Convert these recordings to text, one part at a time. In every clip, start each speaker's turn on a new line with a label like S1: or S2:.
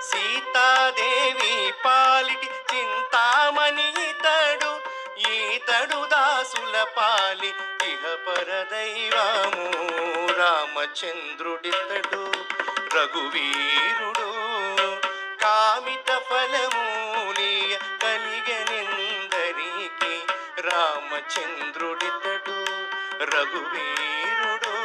S1: సీతాదేవి పాలిటి చింతామణి ఈతడు, ఈతడు దాసుల పాలి ఇహ పరదైవము. రామచంద్రుడితడు రఘువీరుడు, కామిత ఫలమూలియ కలిగెనిందరికి. రామచంద్రుడితడు రఘువీరుడు.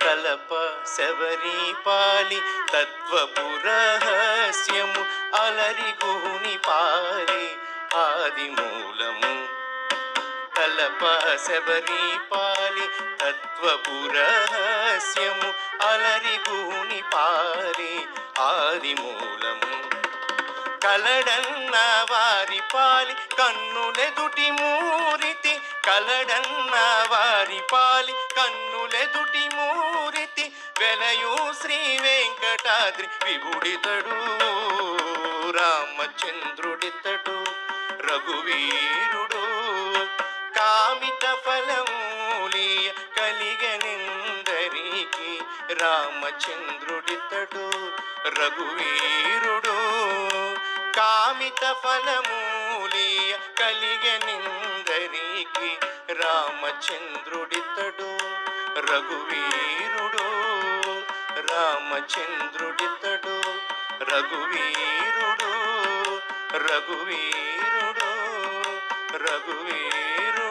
S1: కలప శబరిపాలి తత్వపురహస్యము, అలరిగుని పాలి ఆదిమూలము. కలప శబరిపాలి తత్వపురహస్యము, అలరిగుని పాలి ఆదిమూలము. కలడన్న వారి పాలి కన్నులెదుటి మూరితి, కలడన్న వారి పాలి కన్నులెదుటి మూరితి. వెలయు శ్రీ వెంకటాద్రి విభుడితడు, రామచంద్రుడితడు రఘువీరుడు. కామిత ఫలమూలియ కలిగెనిందరికి. రామచంద్రుడితడు రఘువీరుడు. కామిత ఫలమూలియ కలిగెనిందరికి. రామచంద్రుడితడు రఘువీరుడు. రామచంద్రుడితడు రఘువీరుడు. రఘువీరుడు. రఘువీరుడు.